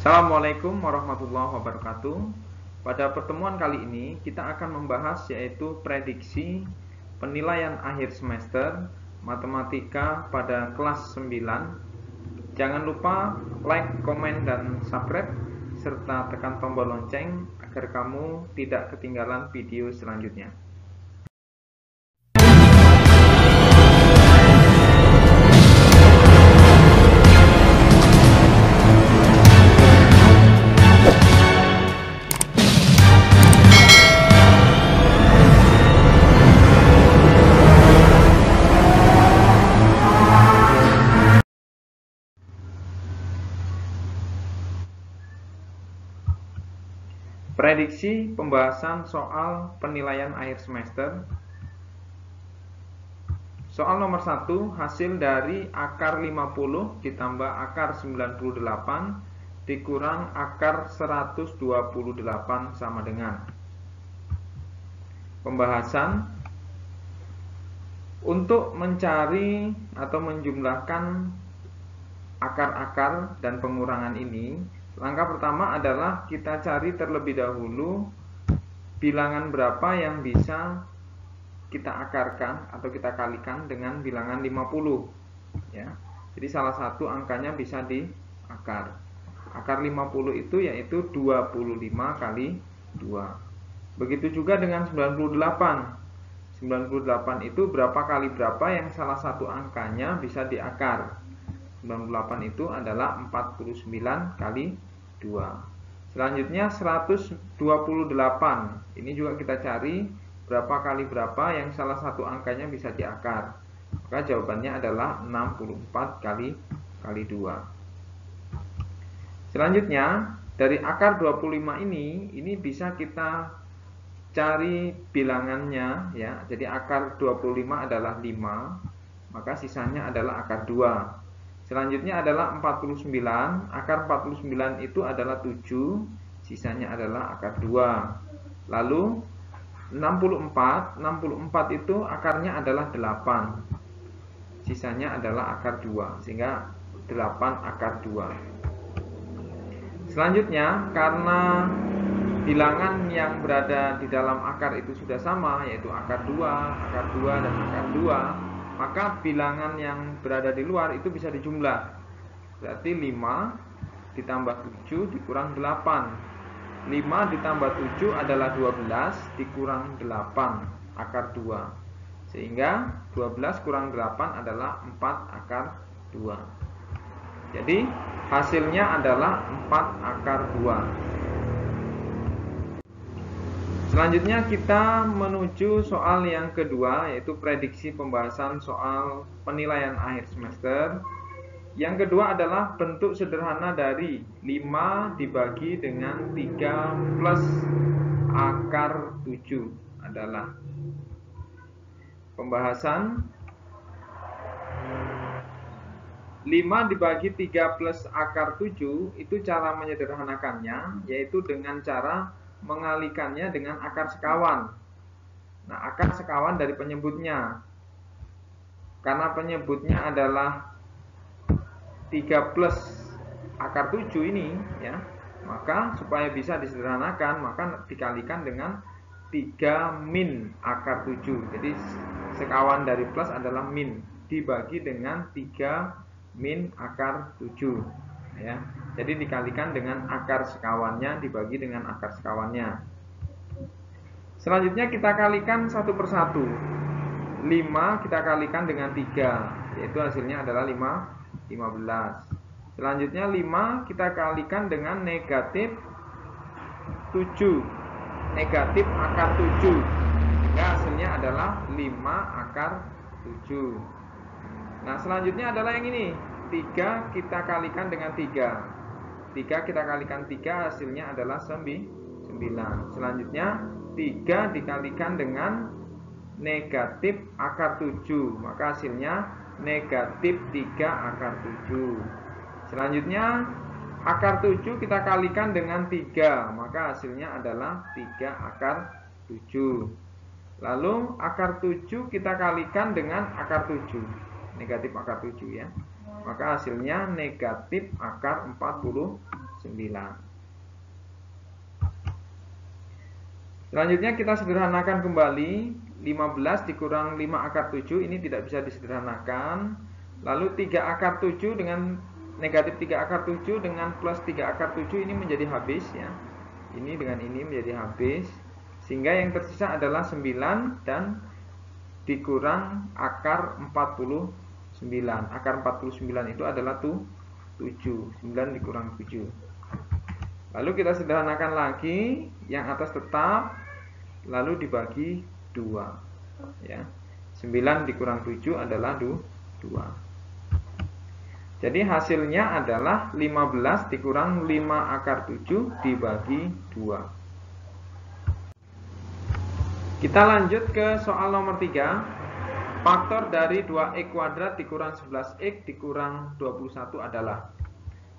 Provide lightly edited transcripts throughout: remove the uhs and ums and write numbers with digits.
Assalamualaikum warahmatullahi wabarakatuh. Pada pertemuan kali ini kita akan membahas yaitu prediksi penilaian akhir semester matematika pada kelas 9. Jangan lupa like, komen, dan subscribe serta tekan tombol lonceng agar kamu tidak ketinggalan video selanjutnya. Prediksi pembahasan soal penilaian akhir semester. Soal nomor 1, hasil dari akar 50 ditambah akar 98 dikurang akar 128 sama dengan. Pembahasan. Untuk mencari atau menjumlahkan akar-akar dan pengurangan ini, langkah pertama adalah kita cari terlebih dahulu bilangan berapa yang bisa kita akarkan atau kita kalikan dengan bilangan 50 ya. Jadi salah satu angkanya bisa diakar. Akar 50 itu yaitu 25 kali 2. Begitu juga dengan 98. 98 itu berapa kali berapa yang salah satu angkanya bisa diakar. 98 itu adalah 49 kali 2. Selanjutnya 128. Ini juga kita cari berapa kali berapa yang salah satu angkanya bisa diakar. Maka jawabannya adalah 64 kali 2. Selanjutnya dari akar 25 ini bisa kita cari bilangannya ya. Jadi akar 25 adalah 5, maka sisanya adalah akar 2. Selanjutnya adalah 49, akar 49 itu adalah 7, sisanya adalah akar 2. Lalu 64 itu akarnya adalah 8, sisanya adalah akar 2, sehingga 8 akar 2. Selanjutnya, karena bilangan yang berada di dalam akar itu sudah sama, yaitu akar 2, dan akar 2, maka bilangan yang berada di luar itu bisa dijumlah. Berarti 5 ditambah 7 dikurang 8. 5 ditambah 7 adalah 12 dikurang 8 akar 2. Sehingga 12 kurang 8 adalah 4 akar 2. Jadi hasilnya adalah 4 akar 2. Selanjutnya kita menuju soal yang kedua, yaitu prediksi pembahasan soal penilaian akhir semester. Yang kedua adalah bentuk sederhana dari 5 dibagi dengan 3 plus akar 7 adalah. Pembahasan 5 dibagi 3 plus akar 7 itu cara menyederhanakannya, yaitu dengan cara mengalikannya dengan akar sekawan. Nah, akar sekawan dari penyebutnya. Karena penyebutnya adalah 3 plus akar 7 ini ya, maka supaya bisa disederhanakan maka dikalikan dengan 3 min akar 7. Jadi sekawan dari plus adalah min dibagi dengan 3 min akar 7 ya. Jadi dikalikan dengan akar sekawannya dibagi dengan akar sekawannya. Selanjutnya kita kalikan satu persatu. 5 kita kalikan dengan 3, yaitu hasilnya adalah 15. Selanjutnya 5 kita kalikan dengan negatif 7. Negatif akar 7. Sehingga hasilnya adalah 5 akar 7. Nah, selanjutnya adalah yang ini. 3 kita kalikan dengan 3. 3 kita kalikan 3 hasilnya adalah 9. Selanjutnya 3 dikalikan dengan negatif akar 7, maka hasilnya negatif 3 akar 7. Selanjutnya akar 7 kita kalikan dengan 3, maka hasilnya adalah 3 akar 7. Lalu akar 7 kita kalikan dengan akar 7, negatif akar 7 ya, maka hasilnya negatif akar 49. Selanjutnya kita sederhanakan kembali. 15 dikurang 5 akar 7 ini tidak bisa disederhanakan. Lalu 3 akar 7 dengan negatif 3 akar 7 dengan plus 3 akar 7 ini menjadi habis ya. Ini dengan ini menjadi habis. Sehingga yang tersisa adalah 9 dan dikurang akar 49. Akar 49 itu adalah 7. 9 dikurang 7. Lalu kita sederhanakan lagi, yang atas tetap, lalu dibagi 2 ya. 9 dikurang 7 adalah 2. Jadi hasilnya adalah 15 dikurang 5 akar 7 dibagi 2. Kita lanjut ke soal nomor 3. Faktor dari 2x kuadrat dikurang 11x dikurang 21 adalah.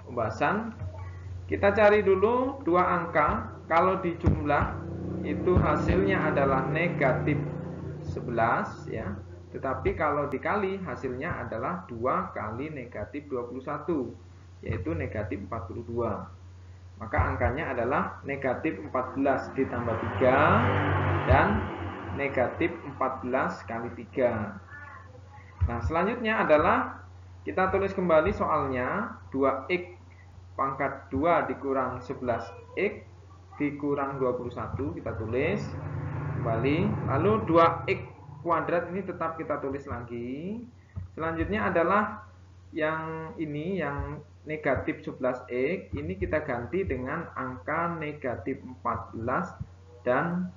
Pembahasan. Kita cari dulu dua angka. Kalau dijumlah itu hasilnya adalah negatif 11 ya. Tetapi kalau dikali hasilnya adalah 2 kali negatif 21, yaitu negatif 42. Maka angkanya adalah negatif 14 ditambah 3 dan negatif 14 kali 3. Nah, selanjutnya adalah kita tulis kembali soalnya. 2x pangkat 2 dikurang 11x dikurang 21 kita tulis kembali. Lalu 2x kuadrat ini tetap kita tulis lagi. Selanjutnya adalah yang ini, yang negatif 11x ini kita ganti dengan angka negatif 14 dan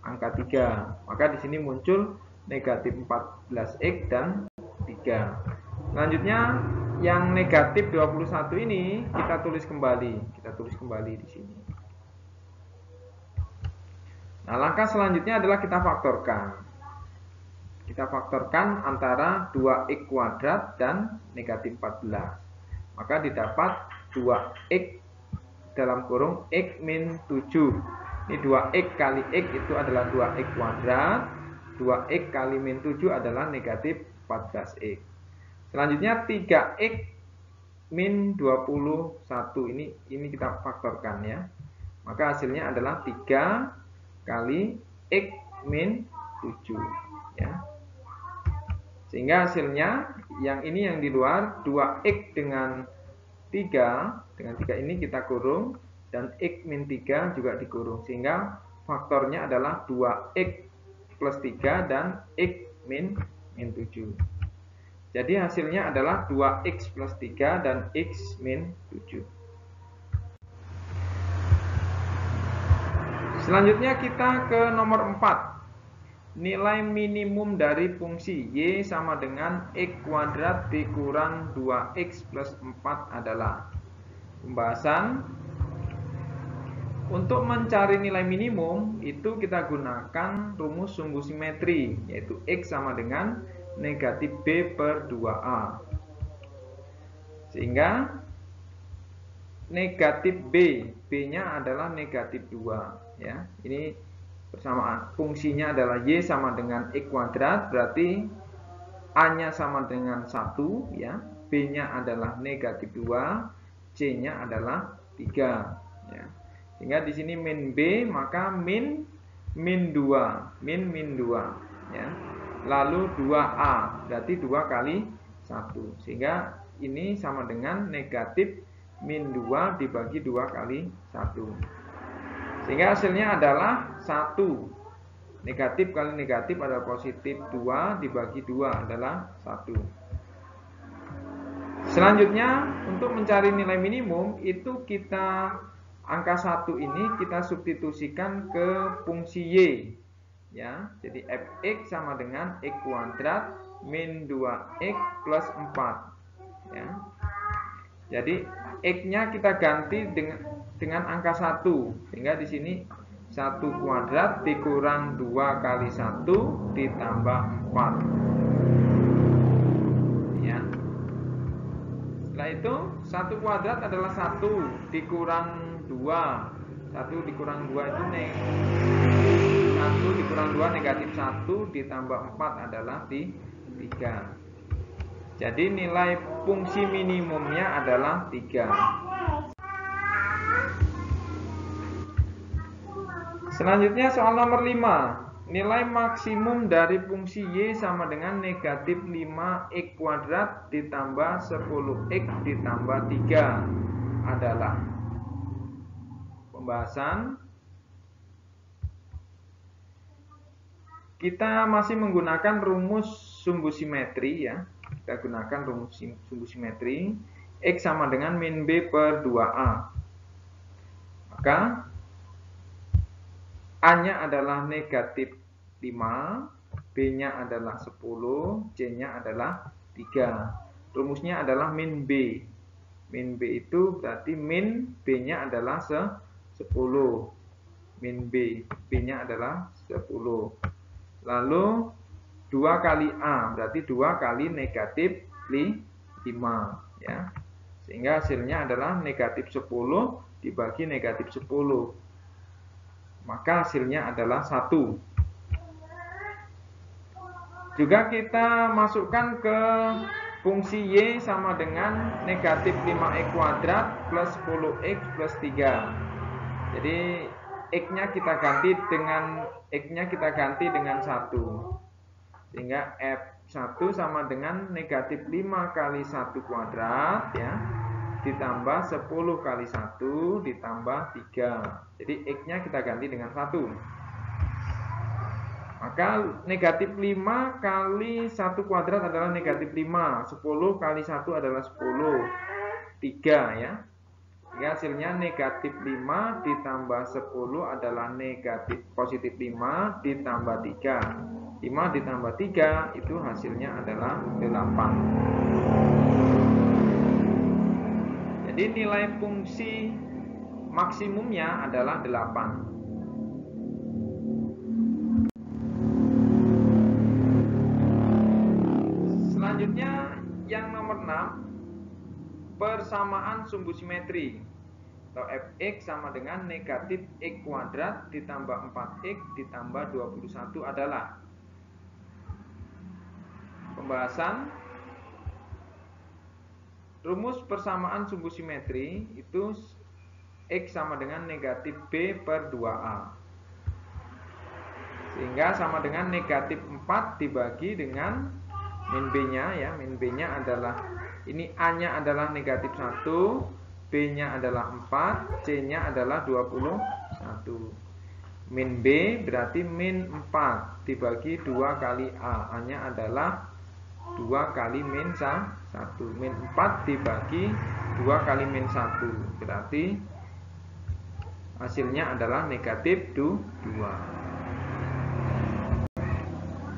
angka 3. Maka di sini muncul negatif 14x dan 3. Selanjutnya yang negatif 21 ini kita tulis kembali. Kita tulis kembali di sini. Nah, langkah selanjutnya adalah kita faktorkan. Kita faktorkan antara 2x kuadrat dan negatif 14. Maka didapat 2x dalam kurung x min 7. Ini 2x kali x itu adalah 2x kuadrat. 2x kali min 7 adalah negatif 14x. Selanjutnya 3x min 21. Ini kita faktorkan ya. Maka hasilnya adalah 3 kali x min 7 ya. Sehingga hasilnya yang ini yang di luar 2x dengan 3 ini kita kurung dan x min 3 juga dikurung. Sehingga faktornya adalah 2x plus 3 dan x min 7. Jadi hasilnya adalah 2x plus 3 dan x min 7. Selanjutnya kita ke nomor 4. Nilai minimum dari fungsi y sama dengan x kuadrat dikurang 2x plus 4 adalah. Pembahasan. Untuk mencari nilai minimum itu kita gunakan rumus sumbu simetri, yaitu x sama dengan negatif b per 2a. Sehingga negatif b-nya adalah negatif 2 ya. Ini persamaan. Fungsinya adalah y sama dengan x kuadrat, berarti a-nya sama dengan 1 ya. B-nya adalah negatif 2, c-nya adalah 3 ya. Sehingga di sini min b, maka min 2 ya. Lalu 2a, berarti 2 kali 1. Sehingga ini sama dengan negatif min 2 dibagi 2 kali 1. Sehingga hasilnya adalah 1. Negatif kali negatif adalah positif, 2 dibagi 2 adalah 1. Selanjutnya untuk mencari nilai minimum itu kita angka 1 ini kita substitusikan ke fungsi y ya. Jadi fx sama dengan x kuadrat min 2x plus 4 ya. Jadi x-nya kita ganti dengan angka 1, sehingga di sini 1 kuadrat dikurang 2 kali 1 ditambah 4 ya. Setelah itu 1 kuadrat adalah 1 dikurang 2. 1 dikurang 2 itu 1 dikurang 2 negatif 1 ditambah 4 adalah 3. Jadi nilai fungsi minimumnya adalah 3. Selanjutnya soal nomor 5. Nilai maksimum dari fungsi Y sama dengan negatif 5x kuadrat ditambah 10x ditambah 3 adalah. Pembahasan. Kita masih menggunakan rumus sumbu simetri ya. Kita gunakan rumus sumbu simetri. X sama dengan min B per 2A. Maka A-nya adalah negatif 5, B-nya adalah 10, C-nya adalah 3. Rumusnya adalah min B. Min B itu berarti min B-nya adalah 10. Min B, B-nya adalah 10. Lalu 2 kali A, berarti 2 kali negatif 5. Ya. Sehingga hasilnya adalah negatif 10 dibagi negatif 10. Maka hasilnya adalah 1. Juga kita masukkan ke fungsi Y sama dengan negatif 5x kuadrat plus 10x plus 3. Jadi X-nya kita ganti dengan 1. Sehingga F1 sama dengan negatif 5 kali 1 kuadrat ya. Ditambah 10 kali 1 ditambah 3. Jadi X-nya kita ganti dengan 1. Maka negatif 5 kali 1 kuadrat adalah negatif 5. 10 kali 1 adalah 10. 3 ya. Jadi hasilnya negatif 5 ditambah 10 adalah negatif positif 5 ditambah 3. 5 ditambah 3 itu hasilnya adalah 8. Jadi nilai fungsi maksimumnya adalah 8. Selanjutnya yang nomor 6, persamaan sumbu simetri atau fx sama dengan negatif x kuadrat ditambah 4x ditambah 21 adalah. Pembahasan. Rumus persamaan sumbu simetri itu X sama dengan negatif B per 2A. Sehingga sama dengan negatif 4 dibagi dengan min B-nya ya. Min B-nya adalah, ini A-nya adalah negatif 1, B-nya adalah 4, C-nya adalah 21. Min B berarti min 4 dibagi 2 kali A. A-nya adalah 2 kali min 1. Min 4 dibagi 2 kali min 1. Berarti hasilnya adalah negatif 2.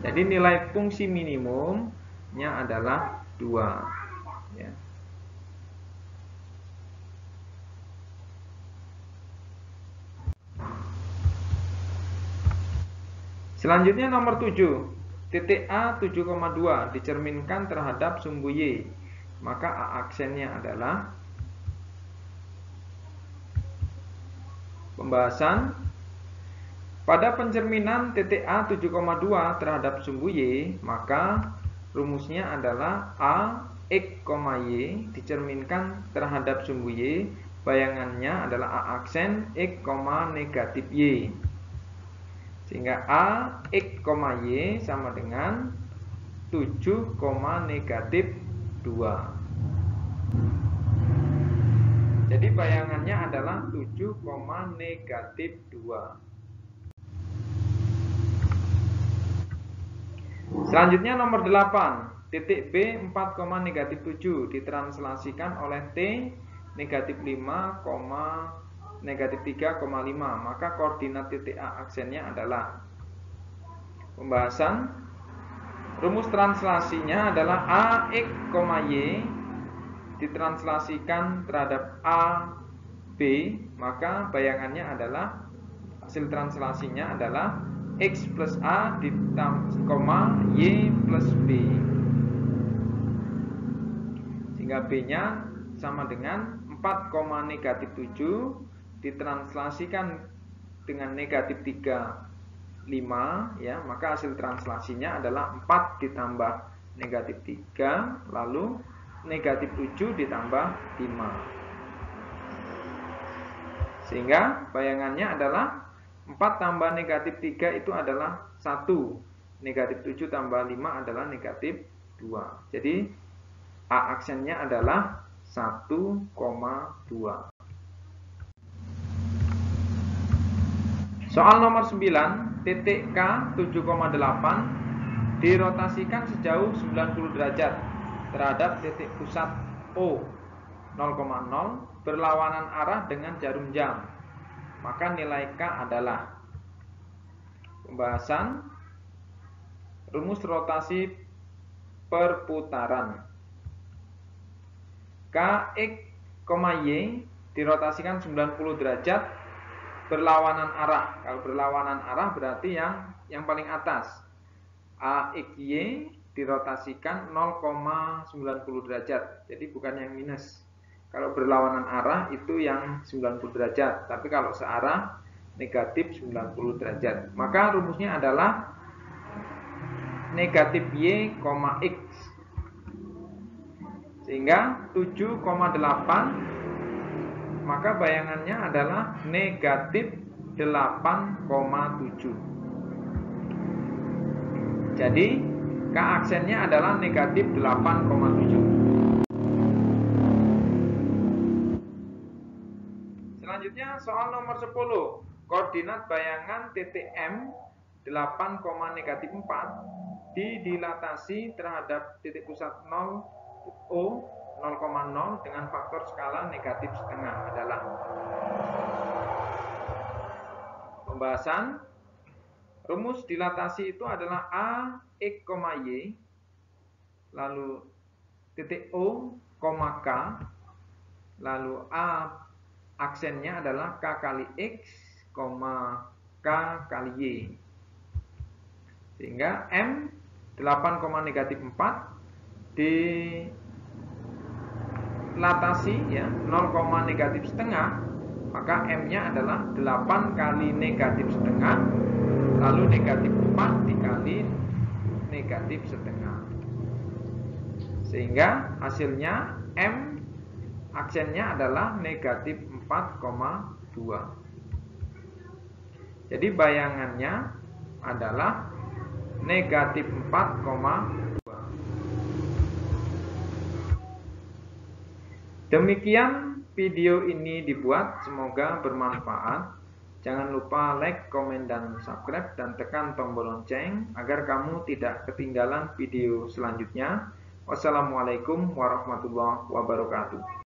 Jadi nilai fungsi minimumnya adalah 2. Ya. Selanjutnya nomor 7. Titik A 7,2 dicerminkan terhadap sumbu Y. Maka A aksennya adalah. Pembahasan. Pada pencerminan titik A 7,2 terhadap sumbu Y, maka rumusnya adalah A X, Y dicerminkan terhadap sumbu Y. Bayangannya adalah A aksen X, negatif Y. Sehingga A, X, Y sama dengan 7, negatif 2. Jadi bayangannya adalah 7, negatif 2. Selanjutnya nomor 8. Titik B 4, negatif 7 ditranslasikan oleh T negatif 5, negatif 3,5. Maka koordinat titik A aksennya adalah. Pembahasan. Rumus translasinya adalah A, X, Y ditranslasikan terhadap A, B. Maka bayangannya adalah, hasil translasinya adalah X plus A ditambah Y plus B. Sehingga B-nya sama dengan 4, negatif 7 ditranslasikan dengan negatif 3, 5 ya, maka hasil translasinya adalah 4 ditambah negatif 3 lalu negatif 7 ditambah 5. Sehingga bayangannya adalah 4 tambah negatif 3 itu adalah 1. Negatif 7 tambah 5 adalah negatif 2. Jadi A aksennya adalah 1,2. Soal nomor 9, titik K 7,8 dirotasikan sejauh 90 derajat terhadap titik pusat O 0,0 berlawanan arah dengan jarum jam. Maka nilai K adalah pembahasan rumus rotasi perputaran. Kx, Y dirotasikan 90 derajat berlawanan arah. Kalau berlawanan arah berarti yang paling atas. AXY dirotasikan 0,90 derajat. Jadi bukan yang minus. Kalau berlawanan arah itu yang 90 derajat. Tapi kalau searah negatif 90 derajat. Maka rumusnya adalah negatif Y, X. Sehingga 7,8 maka bayangannya adalah negatif 8,7. Jadi K aksennya adalah negatif 8,7. Selanjutnya soal nomor 10. Koordinat bayangan titik M 8, negatif 4 didilatasi terhadap titik pusat 0 O 0,0 dengan faktor skala negatif setengah adalah pembahasan rumus dilatasi itu adalah A, X, Y lalu titik O, K lalu A aksennya adalah K kali X, K kali Y sehingga M 8, negatif 4 dilatasi ya 0, negatif setengah, maka M-nya adalah 8 kali negatif setengah lalu negatif 4 dikali negatif setengah, sehingga hasilnya M aksennya adalah negatif 4,2. Jadi bayangannya adalah negatif 4,2. Demikian video ini dibuat, semoga bermanfaat. Jangan lupa like, komen, dan subscribe, dan tekan tombol lonceng agar kamu tidak ketinggalan video selanjutnya. Wassalamualaikum warahmatullahi wabarakatuh.